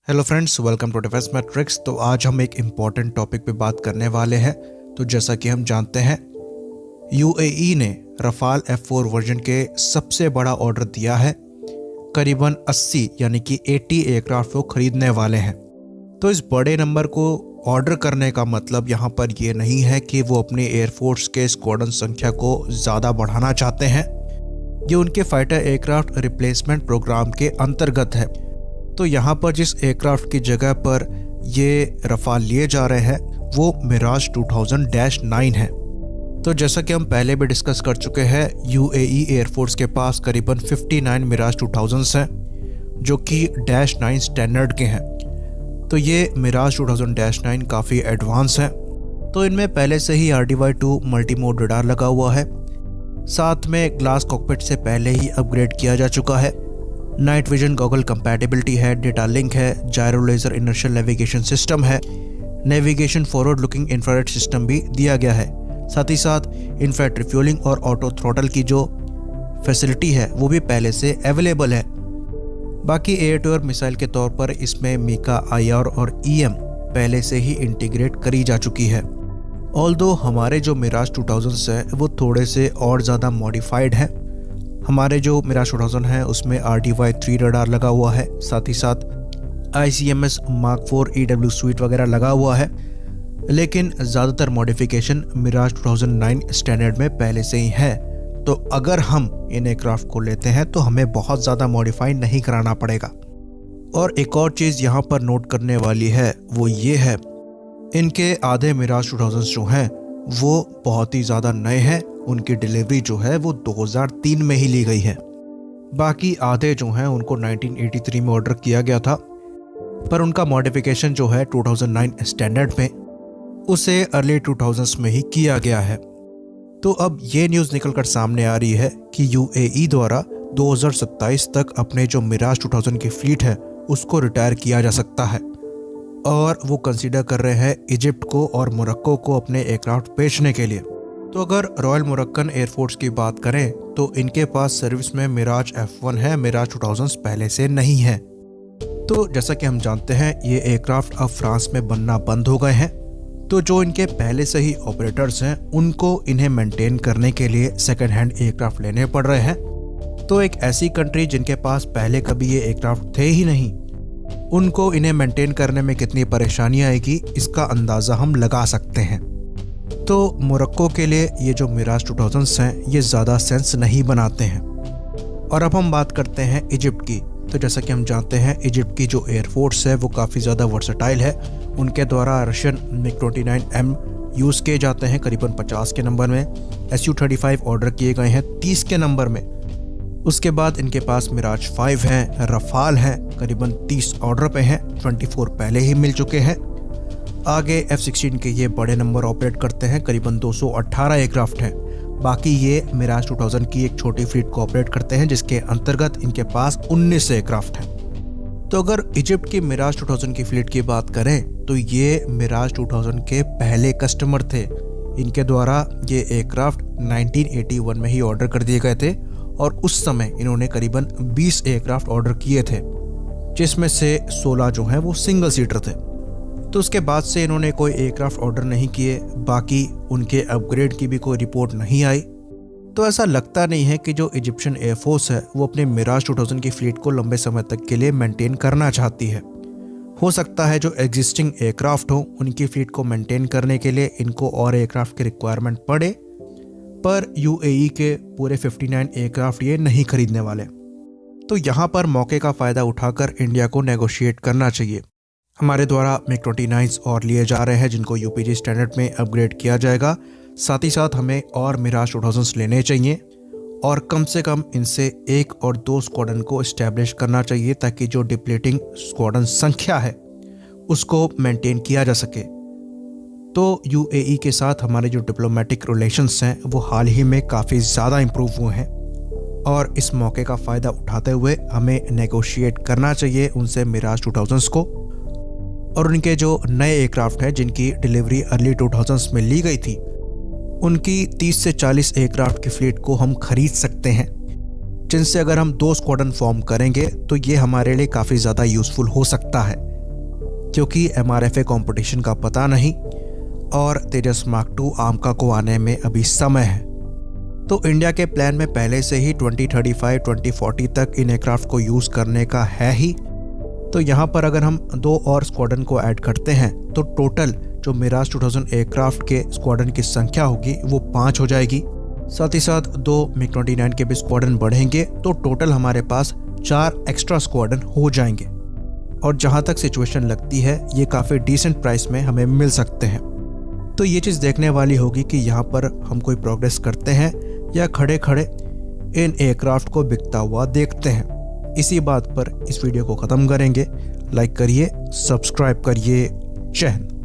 Hello friends, welcome to Defence Matrix. तो आज हम एक इम्पॉर्टेंट टॉपिक पे बात करने वाले हैं। तो जैसा कि हम जानते हैं, यूएई ने रफाल F4 वर्जन के सबसे बड़ा ऑर्डर दिया है। करीबन 80 यानी कि 80 एयरक्राफ्ट वो खरीदने वाले हैं। तो इस बड़े नंबर को ऑर्डर करने का मतलब यहाँ पर ये नहीं है कि वो अपनी एयरफोर्स के स्क्वाड्रन संख्या को ज़्यादा बढ़ाना चाहते हैं। ये उनके फाइटर एयरक्राफ्ट रिप्लेसमेंट प्रोग्राम के अंतर्गत है। तो यहाँ पर जिस एयरक्राफ्ट की जगह पर ये रफाल लिए जा रहे हैं वो मिराज 2000-9 है। तो जैसा कि हम पहले भी डिस्कस कर चुके हैं, यूएई एयरफोर्स के पास करीबन 59 मिराज 2000s हैं जो कि -9 स्टैंडर्ड के हैं। तो ये मिराज 2000-9 काफ़ी एडवांस है। तो इनमें पहले से ही RDY2 मल्टीमोड रडार लगा हुआ है। साथ में ग्लास कॉकपिट से पहले ही अपग्रेड किया जा चुका है। नाइट विजन गॉगल कंपैटिबिलिटी है, डेटा लिंक है, जायरो लेजर इनर्शियल नेविगेशन सिस्टम है, navigation forward looking infrared system भी दिया गया है। साथ ही साथ इनफ्रारेड रिफ्यूलिंग और ऑटो थ्रॉटल की जो फैसिलिटी है वो भी पहले से अवेलेबल है। बाकी एयर टू एयर मिसाइल के तौर पर इसमें मीका IR और EM पहले से ही इंटीग्रेट करी जा चुकी है। ऑल्दो हमारे जो मिराज 2000s है वो थोड़े से और ज़्यादा मॉडिफाइड हैं। हमारे जो मिराज 2000 है उसमें RDY3 रडार लगा हुआ है, साथ ही साथ ICMS Mark 4 EW स्वीट वगैरह लगा हुआ है। लेकिन ज़्यादातर मॉडिफिकेशन मिराज 2009 स्टैंडर्ड में पहले से ही है। तो अगर हम इन एयरक्राफ्ट को लेते हैं तो हमें बहुत ज़्यादा मॉडिफाई नहीं कराना पड़ेगा। और एक और चीज़ यहाँ पर नोट करने वाली है वो ये है, इनके आधे मिराज 2000 जो हैं वो बहुत ही ज़्यादा नए हैं। उनकी डिलीवरी जो है वो 2003 में ही ली गई है। बाकी आधे जो हैं उनको 1983 में ऑर्डर किया गया था, पर उनका मॉडिफिकेशन जो है 2009 स्टैंडर्ड में उसे अर्ली 2000s में ही किया गया है। तो अब ये न्यूज़ निकलकर सामने आ रही है कि यूएई द्वारा 2027 तक अपने जो मिराज 2000 की फ्लीट है उसको रिटायर किया जा सकता है। और वो कंसीडर कर रहे हैं इजिप्ट को और मोरक्को को अपने एयरक्राफ्ट बेचने के लिए। तो अगर रॉयल मोरक्कन एयरफोर्स की बात करें तो इनके पास सर्विस में मिराज F1 है, मिराज 2000 पहले से नहीं है। तो जैसा कि हम जानते हैं ये एयरक्राफ्ट अब फ्रांस में बनना बंद हो गए हैं। तो जो इनके पहले से ही ऑपरेटर्स हैं उनको इन्हें मेंटेन करने के लिए सेकेंड हैंड एयरक्राफ्ट लेने पड़ रहे हैं। तो एक ऐसी कंट्री जिनके पास पहले कभी ये एयरक्राफ्ट थे ही नहीं, उनको इन्हें मेंटेन करने में कितनी परेशानी आएगी इसका अंदाज़ा हम लगा सकते हैं। तो मोरक्को के लिए ये जो मिराज 2000s हैं ये ज़्यादा सेंस नहीं बनाते हैं। और अब हम बात करते हैं इजिप्ट की। तो जैसा कि हम जानते हैं इजिप्ट की जो एयरफोर्स है वो काफ़ी ज़्यादा वर्सेटाइल है। उनके द्वारा रशियन MiG-29M यूज़ किए जाते हैं करीबन 50 के नंबर में। Su-35 ऑर्डर किए गए हैं 30 के नंबर में। उसके बाद इनके पास मिराज 5 हैं, रफाल हैं, करीबन 30 ऑर्डर पे हैं, 24 पहले ही मिल चुके हैं। आगे F-16 के ये बड़े नंबर ऑपरेट करते हैं, करीबन 218 एयरक्राफ्ट हैं। बाकी ये मिराज 2000 की एक छोटी फ्लीट को ऑपरेट करते हैं जिसके अंतर्गत इनके पास 19 एयरक्राफ्ट हैं। तो अगर इजिप्ट की मिराज 2000 की फ्लीट की बात करें तो ये मिराज 2000 के पहले कस्टमर थे। इनके द्वारा ये एयरक्राफ्ट 1981 में ही ऑर्डर कर दिए गए थे और उस समय इन्होंने करीबन 20 एयरक्राफ्ट ऑर्डर किए थे, जिसमें से 16 जो हैं वो सिंगल सीटर थे। तो उसके बाद से इन्होंने कोई एयरक्राफ्ट ऑर्डर नहीं किए। बाकी उनके अपग्रेड की भी कोई रिपोर्ट नहीं आई। तो ऐसा लगता नहीं है कि जो इजिप्शियन एयरफोर्स है वो अपने मिराज 2000 की फ्लीट को लंबे समय तक के लिए मेंटेन करना चाहती है। हो सकता है जो एग्जिस्टिंग एयरक्राफ्ट हो उनकी फ्लीट को मेंटेन करने के लिए इनको और एयरक्राफ्ट की रिक्वायरमेंट पड़े, पर यूएई के पूरे 59 एयरक्राफ्ट ये नहीं खरीदने वाले। तो यहाँ पर मौके का फ़ायदा उठाकर इंडिया को नेगोशिएट करना चाहिए। हमारे द्वारा MiG-29 और लिए जा रहे हैं जिनको UPG स्टैंडर्ड में अपग्रेड किया जाएगा। साथ ही साथ हमें और मिराज 2000 लेने चाहिए और कम से कम इनसे 1 और 2 स्क्वाड्रन को इस्टेब्लिश करना चाहिए ताकि जो डिप्लीटिंग स्क्वाड्रन संख्या है उसको मेंटेन किया जा सके। तो यूएई के साथ हमारे जो डिप्लोमेटिक रिलेशंस हैं वो हाल ही में काफ़ी ज़्यादा इम्प्रूव हुए हैं और इस मौके का फ़ायदा उठाते हुए हमें नेगोशिएट करना चाहिए उनसे मिराज 2000 को। और उनके जो नए एयरक्राफ्ट हैं जिनकी डिलीवरी अर्ली 2000s में ली गई थी उनकी 30 से 40 एयरक्राफ्ट की फ्लीट को हम खरीद सकते हैं, जिनसे अगर हम 2 स्क्वाड्रन फॉर्म करेंगे तो ये हमारे लिए काफ़ी ज़्यादा यूज़फुल हो सकता है। क्योंकि MRFA कंपटीशन का पता नहीं और तेजस मार्क 2 आमका को आने में अभी समय है। तो इंडिया के प्लान में पहले से ही 2035-2040 तक इन एयरक्राफ्ट को यूज़ करने का है ही। तो यहाँ पर अगर हम 2 और स्क्वाड्रन को ऐड करते हैं तो टोटल जो मिराज 2000 एयरक्राफ्ट के स्क्वाड्रन की संख्या होगी वो 5 हो जाएगी। साथ ही साथ 2 MiG-29 के भी स्क्वाड्रन बढ़ेंगे तो टोटल हमारे पास 4 एक्स्ट्रा स्क्वाड्रन हो जाएंगे। और जहाँ तक सिचुएशन लगती है ये काफ़ी डिसेंट प्राइस में हमें मिल सकते हैं। तो ये चीज़ देखने वाली होगी कि यहाँ पर हम कोई प्रोग्रेस करते हैं या खड़े खड़े इन एयरक्राफ्ट को बिकता हुआ देखते हैं। इसी बात पर इस वीडियो को ख़त्म करेंगे। लाइक करिए, सब्सक्राइब करिए। जय हिंद।